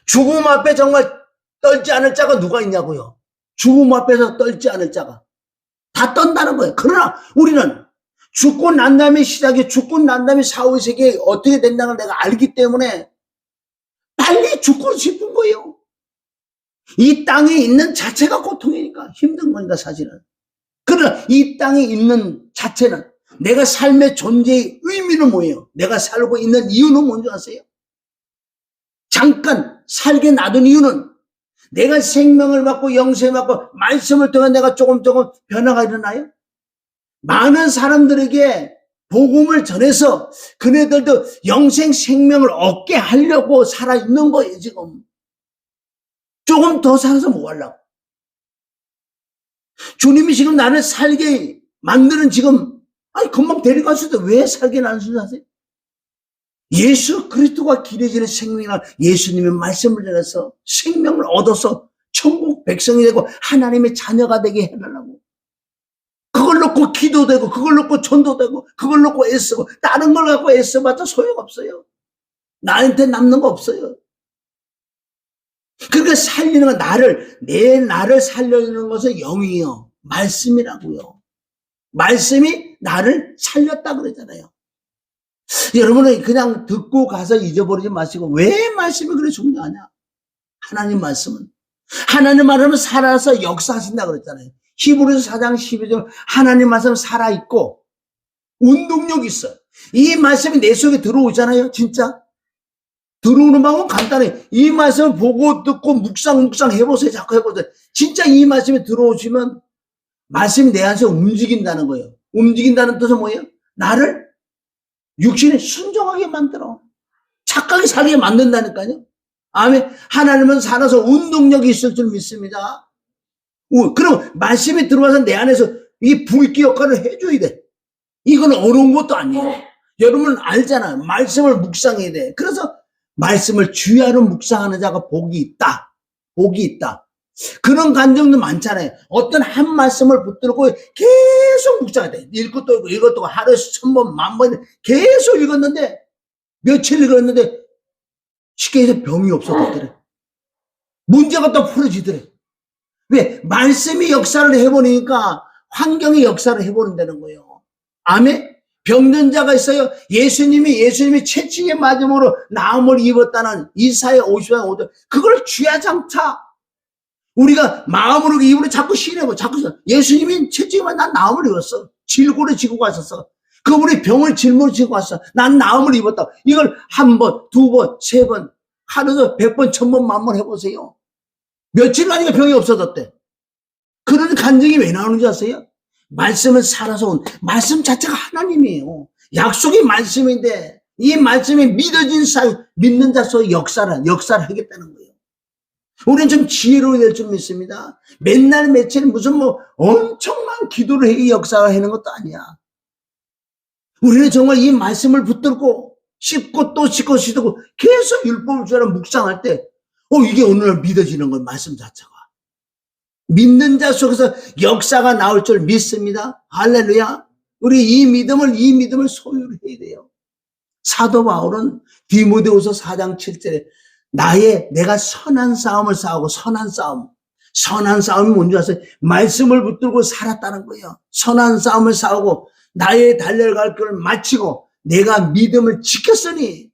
죽음 앞에 정말 떨지 않을 자가 누가 있냐고요. 죽음 앞에서 떨지 않을 자가 다 떤다는 거예요. 그러나 우리는 죽고 난 다음에 시작이, 죽고 난 다음에 사후세계에 어떻게 된다는 걸 내가 알기 때문에 빨리 죽고 싶은 거예요. 이 땅에 있는 자체가 고통이니까, 힘든 거니까 사실은. 그러나 이 땅에 있는 자체는, 내가 삶의 존재의 의미는 뭐예요? 내가 살고 있는 이유는 뭔지 아세요? 잠깐 살게 놔둔 이유는 내가 생명을 받고 영생을 받고 말씀을 통해 내가 조금 변화가 일어나요? 많은 사람들에게 복음을 전해서 그네들도 영생 생명을 얻게 하려고 살아있는 거예요, 지금. 조금 더 살아서 뭐 하려고? 주님이 지금 나를 살게 만드는 지금, 금방 데려갔을 때 왜 살게 나는 줄 아세요? 예수 그리스도가 길어지는 생명이나 예수님의 말씀을 전해서 생명을 얻어서 천국 백성이 되고 하나님의 자녀가 되게 해달라고. 그걸 놓고 기도되고, 그걸 놓고 전도되고, 그걸 놓고 애쓰고, 다른 걸 갖고 애써봤자 소용없어요. 나한테 남는 거 없어요. 그러니까 살리는 건 나를 살려주는 것은 영이요, 말씀이라고요. 말씀이 나를 살렸다 그러잖아요. 여러분은 그냥 듣고 가서 잊어버리지 마시고, 왜 말씀이 그렇게 중요하냐? 하나님 말씀은 하나님 말하면 살아서 역사하신다 그랬잖아요. 히브리서 4장 12절 하나님 말씀 살아있고 운동력 있어. 이 말씀이 내 속에 들어오잖아요. 진짜. 들어오는 방법은 간단해. 이 말씀을 보고 듣고 묵상 해보세요. 자꾸 해보세요. 진짜 이 말씀이 들어오시면 말씀이 내 안에서 움직인다는 거예요. 움직인다는 뜻은 뭐예요? 나를 육신에 순종하게 만들어. 착하게 살게 만든다니까요. 아멘. 하나님은 살아서 운동력이 있을 줄 믿습니다. 그럼 말씀이 들어와서 내 안에서 이 불기 역할을 해줘야 돼. 이건 어려운 것도 아니에요. 여러분 알잖아요. 말씀을 묵상해야 돼. 그래서 말씀을 주야로 묵상하는 자가 복이 있다. 복이 있다. 그런 감정도 많잖아요. 어떤 한 말씀을 붙들고 계속 묵상해야 돼. 읽고 또 하루에 1000번, 10,000번 계속 읽었는데 며칠 읽었는데 쉽게 해서 병이 없어졌더래. 문제가 또 풀어지더래. 왜? 말씀이 역사를 해버리니까 환경이 역사를 해버린다는 거예요. 아멘? 병든 자가 있어요. 예수님이 채찍에 맞음으로 나음을 입었다는 이사야 50장 5절. 그걸 주야장차. 우리가 마음으로 입으로 자꾸 신뢰하고 자꾸 예수님이 채찍에 맞아 난 나음을 입었어. 질고를 지고 가셨어. 그분이 병을 짊어지고 지고 왔어. 난 나음을 입었다. 이걸 한 번, 두 번, 세 번, 하루도 100번, 1000번, 10,000번 해보세요. 며칠 가니까 병이 없어졌대. 그런 간증이 왜 나오는지 아세요? 말씀은 살아서 온, 말씀 자체가 하나님이에요. 약속이 말씀인데, 이 말씀이 믿어진 사람, 믿는 자 속에 역사를 하겠다는 거예요. 우리는 좀 지혜로워야 될 줄 믿습니다. 맨날 며칠 무슨 엄청난 기도를 해, 역사를 하는 것도 아니야. 우리는 정말 이 말씀을 붙들고, 씹고 또 씹고 씹고, 계속 율법을 주라 묵상할 때, 이게 어느 날 믿어지는 걸 말씀 자체가. 믿는 자 속에서 역사가 나올 줄 믿습니다. 할렐루야. 우리 이 믿음을 소유를 해야 돼요. 사도 바울은 디모데후서 4장 7절에 내가 선한 싸움을 싸우고 선한 싸움이 뭔지 아세요? 말씀을 붙들고 살았다는 거예요. 선한 싸움을 싸우고 나의 달려갈 것을 마치고 내가 믿음을 지켰으니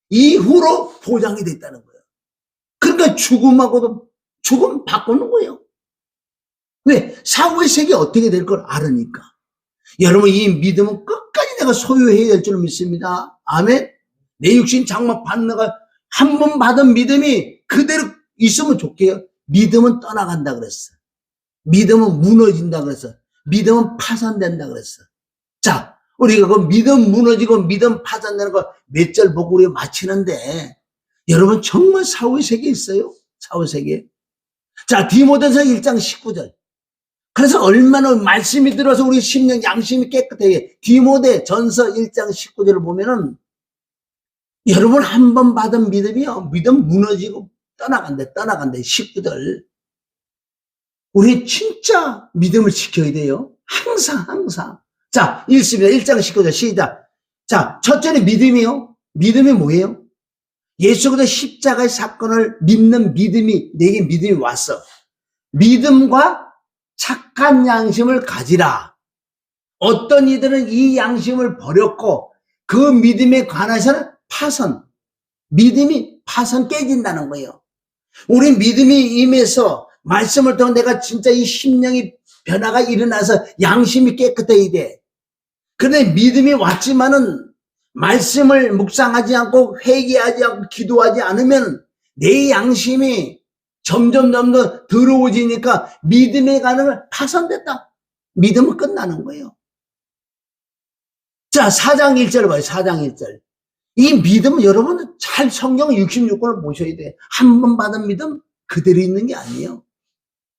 이후로 보장이 됐다는 거예요. 그러니까 죽음 바꾸는 거예요. 왜? 사후의 세계 어떻게 될 걸 알으니까. 여러분 이 믿음은 끝까지 내가 소유해야 될 줄 믿습니다. 아멘. 내 육신 장막 받는가 한 번 받은 믿음이 그대로 있으면 좋게요. 믿음은 떠나간다 그랬어. 믿음은 무너진다 그랬어. 믿음은 파산된다 그랬어. 자, 우리가 그 믿음 무너지고 믿음 파산되는 거 몇 절 보고 우리가 마치는데 여러분 정말 사후의 세계에 있어요. 사후의 세계. 자, 디모데서 1장 19절. 그래서 얼마나 말씀이 들어서 우리 심령 양심이 깨끗해요. 디모데 전서 1장 19절을 보면은 여러분 한 번 받은 믿음이요. 믿음 무너지고 떠나간대. 19절. 우리 진짜 믿음을 지켜야 돼요. 항상. 자, 읽습니다. 1장 19절 시작. 자, 첫째는 믿음이요. 믿음이 뭐예요? 예수 그리스도 십자가의 사건을 믿는 믿음이 내게 믿음이 왔어. 믿음과 착한 양심을 가지라. 어떤 이들은 이 양심을 버렸고 그 믿음에 관해서는 믿음이 깨진다는 거예요. 우리 믿음이 임해서 말씀을 통해 내가 진짜 이 심령이 변화가 일어나서 양심이 깨끗해야 돼. 그런데 믿음이 왔지만은 말씀을 묵상하지 않고 회개하지 않고 기도하지 않으면 내 양심이 점점 더러워지니까 믿음의 가능을 파손됐다. 믿음은 끝나는 거예요. 자, 4장 1절 봐요. 4장 1절. 이 믿음은 여러분 잘 성경 66권을 보셔야 돼. 한 번 받은 믿음 그대로 있는 게 아니에요.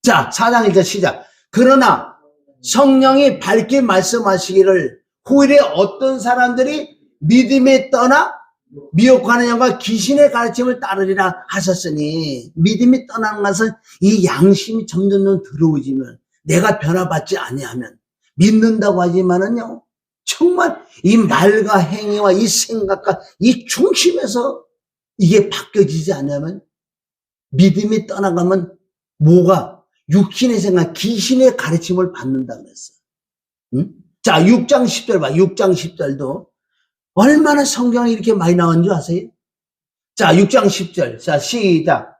자, 4장 1절 시작. 그러나 성령이 밝게 말씀하시기를 후일에 어떤 사람들이 믿음에 떠나 미혹하는 영과 귀신의 가르침을 따르리라 하셨으니 믿음이 떠나는 것은 이 양심이 점점 더러워지면 내가 변화받지 아니하면 믿는다고 하지만은요 정말 이 말과 행위와 이 생각과 이 중심에서 이게 바뀌어지지 않으면 믿음이 떠나가면 뭐가 육신의 생각, 귀신의 가르침을 받는다 그랬어. 응? 자, 6장 10절 봐. 6장 10절도 얼마나 성경이 이렇게 많이 나온 줄 아세요? 자, 6장 10절. 자, 시작.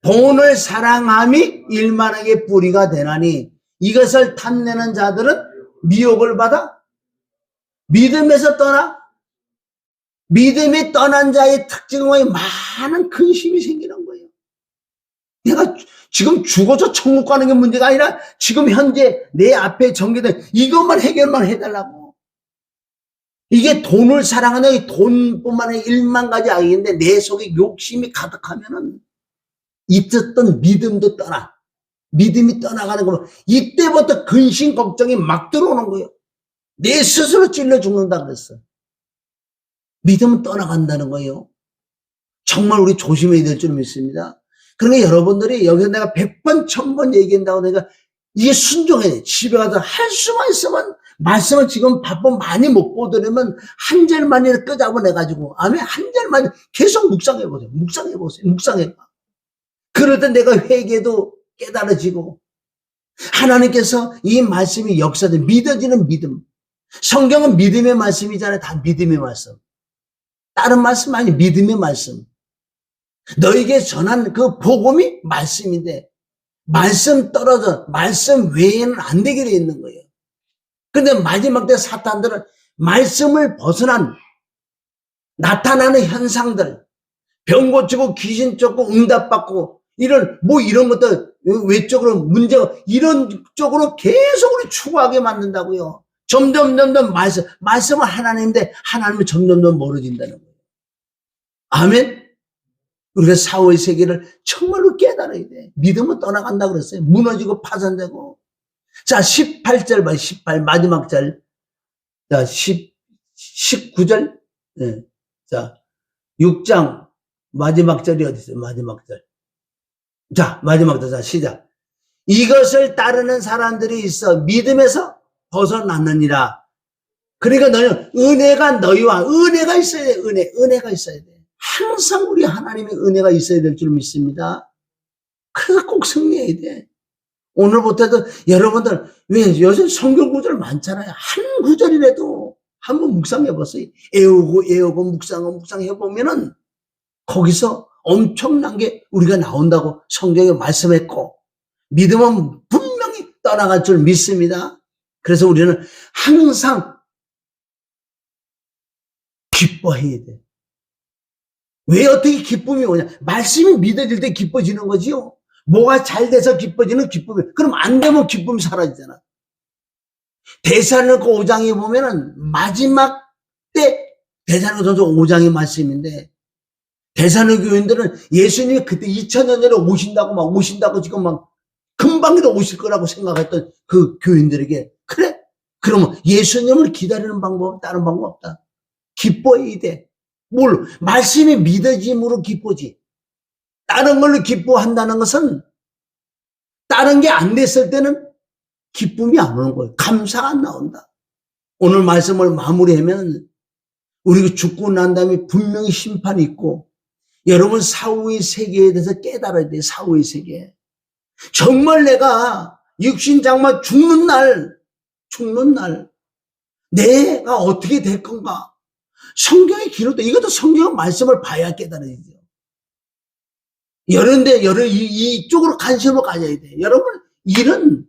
돈을 사랑함이 일만하게 뿌리가 되나니 이것을 탐내는 자들은 미혹을 받아 믿음에서 떠나 믿음이 떠난 자의 특징은 많은 근심이 생기는 거예요. 내가 지금 죽어서 천국 가는 게 문제가 아니라 지금 현재 내 앞에 전개된 이것만 해결만 해달라고. 이게 돈을 사랑하는 이 돈뿐만 아니라 1만 가지 악인데 내 속에 욕심이 가득하면은 있었던 믿음도 떠나. 믿음이 떠나가는 거면 이때부터 근심 걱정이 막 들어오는 거예요. 내 스스로 찔러 죽는다 그랬어. 믿음은 떠나간다는 거예요. 정말 우리 조심해야 될 줄 믿습니다. 그러니까 여러분들이 여기서 내가 100번, 1000번 얘기한다고 내가 이게 순종해야 돼. 집에 가서 할 수만 있으면 말씀을 지금 바쁜 많이 못 보더라면 한 절만이라도 끄잡아내가지고 아멘 한 절만 계속 묵상해보세요. 묵상해봐. 그럴 때 내가 회개도 깨달아지고 하나님께서 이 말씀이 역사돼 믿어지는 믿음. 성경은 믿음의 말씀이잖아요. 다 믿음의 말씀. 다른 말씀 아니 믿음의 말씀. 너에게 전한 그 복음이 말씀인데 말씀 떨어져 말씀 외에는 안 되게 돼 있는 거예요. 그런데 마지막 때 사탄들은 말씀을 벗어난 나타나는 현상들 병 고치고 귀신 쫓고 응답받고 이런 것들 외적으로 문제가 이런 쪽으로 계속 우리 추구하게 만든다고요. 점점 말씀은 하나님인데 하나님은 점점 멀어진다는 거예요. 아멘. 우리가 사후의 세계를 정말로 깨달아야 돼. 믿음은 떠나간다 그랬어요. 무너지고 파산되고. 자, 18절 봐. 18 마지막 절. 자, 19절. 네. 자, 6장 마지막 절이 어디 있어요? 마지막 절. 자, 마지막 절. 자, 시작. 이것을 따르는 사람들이 있어 믿음에서 벗어났느니라. 그러니까 너는 은혜가 너희와 은혜가 있어야 돼. 은혜가 있어야 돼. 항상 우리 하나님의 은혜가 있어야 될 줄 믿습니다. 그래서 꼭 승리해야 돼. 오늘부터도 여러분들 왜 요즘 성경 구절 많잖아요. 한 구절이라도 한번 묵상해보세요. 애우고 묵상해보면은 거기서 엄청난 게 우리가 나온다고 성경에 말씀했고 믿음은 분명히 떠나갈 줄 믿습니다. 그래서 우리는 항상 기뻐해야 돼. 왜 어떻게 기쁨이 오냐? 말씀이 믿어질 때 기뻐지는 거지요. 뭐가 잘 돼서 기뻐지는 기쁨이. 그럼 안 되면 기쁨이 사라지잖아. 데살로니가 5장에 보면은 마지막 때 데살로니가 5장의 말씀인데 데살로니가 교인들은 예수님이 그때 2000년 전에 오신다고 지금 막 금방이라도 오실 거라고 생각했던 그 교인들에게 그래? 그러면 예수님을 기다리는 방법 다른 방법 없다. 기뻐해야 돼. 말씀이 믿어짐으로 기쁘지. 다른 걸로 기뻐한다는 것은 다른 게 안 됐을 때는 기쁨이 안 오는 거예요. 감사가 안 나온다. 오늘 말씀을 마무리하면 우리가 죽고 난 다음에 분명히 심판이 있고 여러분 사후의 세계에 대해서 깨달아야 돼요. 사후의 세계. 정말 내가 육신장마 죽는 날 내가 어떻게 될 건가? 성경에 기록돼. 이것도 성경 말씀을 봐야 깨달아야죠. 이쪽으로 관심을 가져야 돼. 여러분, 일은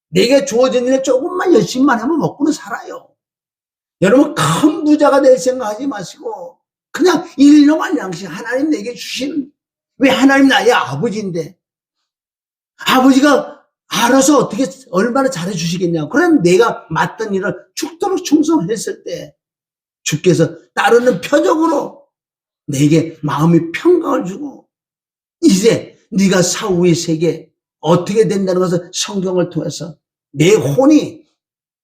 내게 주어진 일에 조금만 열심히만 하면 먹고는 살아요. 여러분, 큰 부자가 될 생각하지 마시고, 그냥 일용할 양식, 하나님 내게 주신, 왜 하나님 나의 아버지인데, 아버지가 알아서 어떻게, 얼마나 잘해주시겠냐고. 그럼 내가 맡던 일을 죽도록 충성했을 때, 주께서 따르는 표적으로 내게 마음의 평강을 주고 이제 네가 사후의 세계 어떻게 된다는 것을 성경을 통해서 내 혼이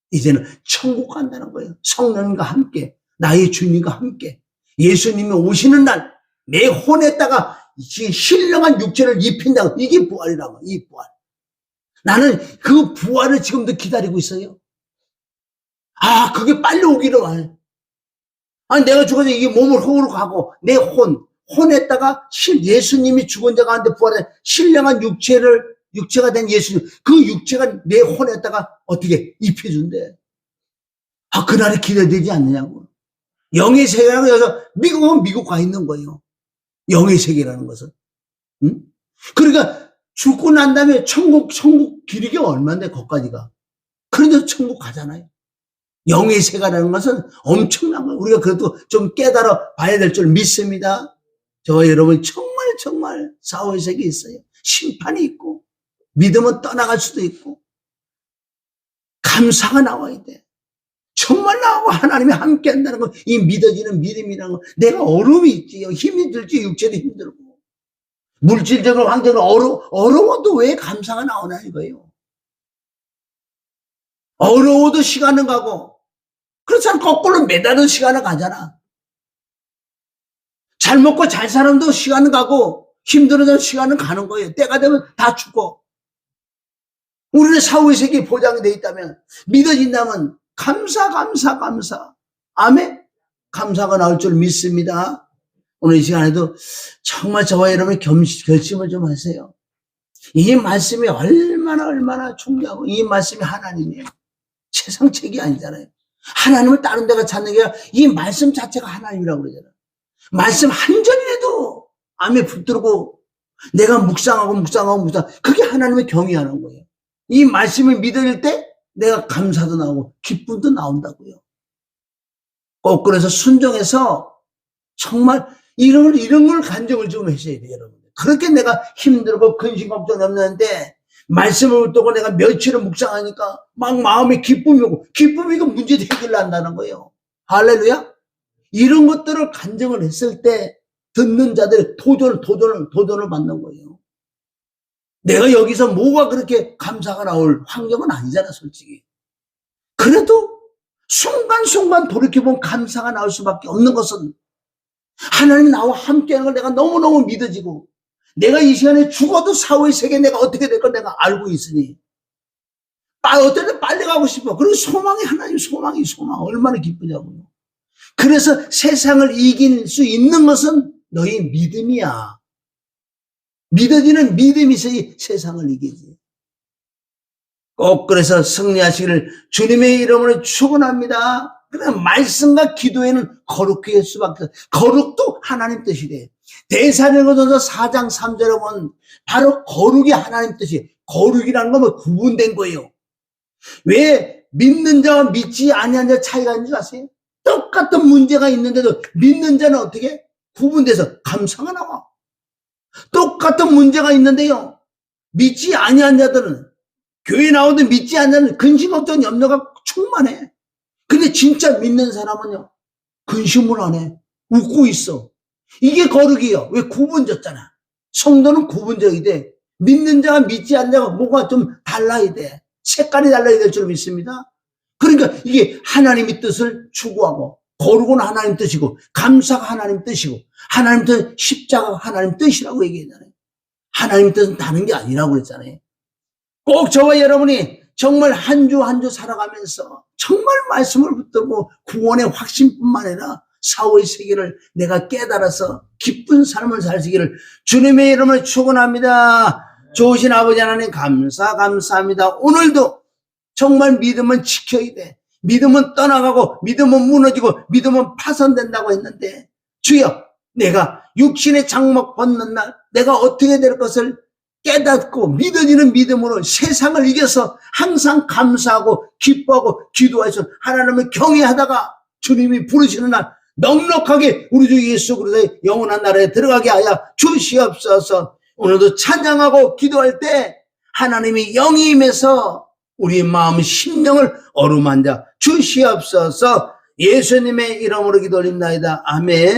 이제는 천국 간다는 거예요. 성령님과 함께 나의 주님과 함께 예수님이 오시는 날 내 혼에다가 신령한 육체를 입힌다고. 이게 부활이라고. 이 부활. 나는 그 부활을 지금도 기다리고 있어요. 아, 그게 빨리 오기를 원해. 아니, 내가 죽어서 이 몸을 흙으로 가고, 내 혼에다가 예수님이 죽은 자 가운데 부활해 신령한 육체가 된 예수님, 그 육체가 내 혼에다가 어떻게 입혀준대. 아, 그날이 기대되지 않느냐고. 영의 세계라는 거 여기서 미국은 미국 가 있는 거예요. 영의 세계라는 것은. 응? 그러니까 죽고 난 다음에 천국 길이가 얼마인데, 거기까지가. 그런데 천국 가잖아요. 영의 세계라는 것은 엄청난 거예요. 우리가 그래도 좀 깨달아 봐야 될 줄 믿습니다. 저와 여러분 정말 사후의 세계 있어요. 심판이 있고, 믿음은 떠나갈 수도 있고, 감사가 나와야 돼. 정말 나하고 하나님이 함께 한다는 거, 이 믿어지는 믿음이라는 거. 내가 어려움이 있지, 힘이 들지, 육체도 힘들고, 물질적으로 환경으로 어려워도 왜 감사가 나오나 이거예요. 어려워도 시간은 가고, 그렇잖아. 거꾸로 매달은 시간은 가잖아. 잘 먹고 잘 사는도 시간은 가고, 힘들어도 시간은 가는 거예요. 때가 되면 다 죽고. 우리는 사후의 세계에 보장이 되어 있다면, 믿어진다면 감사. 아멘. 감사가 나올 줄 믿습니다. 오늘 이 시간에도 정말 저와 여러분이 결심을 좀 하세요. 이 말씀이 얼마나 중요하고, 이 말씀이 하나님이에요. 세상 책이 아니잖아요. 하나님을 다른 데가 찾는 게 아니라 이 말씀 자체가 하나님이라고 그러잖아요. 말씀 한 절이라도 암에 붙들고 내가 묵상하고 그게 하나님의 경외하는 거예요. 이 말씀을 믿어질 때 내가 감사도 나오고 기쁨도 나온다고요. 꼭 그래서 순종해서 정말 이런 걸 간증을 좀 하셔야 돼요, 여러분. 그렇게 내가 힘들고 근심 걱정이 없는데 말씀을 듣고 내가 며칠을 묵상하니까 막 마음에 기쁨이 오고, 기쁨이 문제도 해결난다는 거예요. 할렐루야. 이런 것들을 간증을 했을 때 듣는 자들의 도전을 받는 거예요. 내가 여기서 뭐가 그렇게 감사가 나올 환경은 아니잖아, 솔직히. 그래도 순간순간 돌이켜보면 감사가 나올 수밖에 없는 것은 하나님 나와 함께하는 걸 내가 너무너무 믿어지고, 내가 이 시간에 죽어도 사후의 세계 내가 어떻게 될 걸 내가 알고 있으니 어떨 때 빨리 가고 싶어. 그리고 소망이 하나님 소망 얼마나 기쁘냐고요. 그래서 세상을 이길 수 있는 것은 너희 믿음이야. 믿어지는 믿음이 있어야 세상을 이기지. 꼭 그래서 승리하시기를 주님의 이름으로 축원합니다. 그냥 말씀과 기도에는 거룩히 할 수밖에 없어요. 거룩도 하나님 뜻이래. 대사령서서 4장 3절에 보면 바로 거룩이 하나님 뜻이에요. 거룩이라는 건 구분된 거예요. 왜 믿는 자와 믿지 아니하는 자 차이가 있는 줄 아세요? 똑같은 문제가 있는데도 믿는 자는 어떻게? 구분돼서 감사가 나와. 똑같은 문제가 있는데요, 믿지 아니한 자들은, 교회 나오는데 믿지 않는 자는 근심 걱정 염려가 충만해. 근데 진짜 믿는 사람은요, 근심을 안 해. 웃고 있어. 이게 거룩이에요. 왜? 구분졌잖아. 성도는 구분적이 돼. 믿는 자가 믿지 않는 자가 뭐가 좀 달라야 돼. 색깔이 달라야 될 줄 믿습니다. 그러니까 이게 하나님의 뜻을 추구하고, 거룩은 하나님 뜻이고, 감사가 하나님 뜻이고, 하나님 뜻, 십자가가 하나님 뜻이라고 얘기했잖아요. 하나님 뜻은 다른 게 아니라고 그랬잖아요. 꼭 저와 여러분이 정말 한 주 한 주 살아가면서 정말 말씀을 붙들고 구원의 확신뿐만 아니라 사후의 세계를 내가 깨달아서 기쁜 삶을 살기를 주님의 이름을 축원합니다. 좋으신 아버지 하나님 감사합니다. 오늘도 정말 믿음은 지켜야 돼. 믿음은 떠나가고 믿음은 무너지고 믿음은 파손된다고 했는데, 주여, 내가 육신의 장막 벗는 날 내가 어떻게 될 것을 깨닫고 믿어지는 믿음으로 세상을 이겨서 항상 감사하고 기뻐하고 기도해서 하나님을 경외하다가 주님이 부르시는 날 넉넉하게 우리 주 예수 그리스도의 영원한 나라에 들어가게 하여 주시옵소서. 오늘도 찬양하고 기도할 때 하나님이 영이 임해서 우리 마음 심령을 어루만져 주시옵소서. 예수님의 이름으로 기도드립니다. 아멘.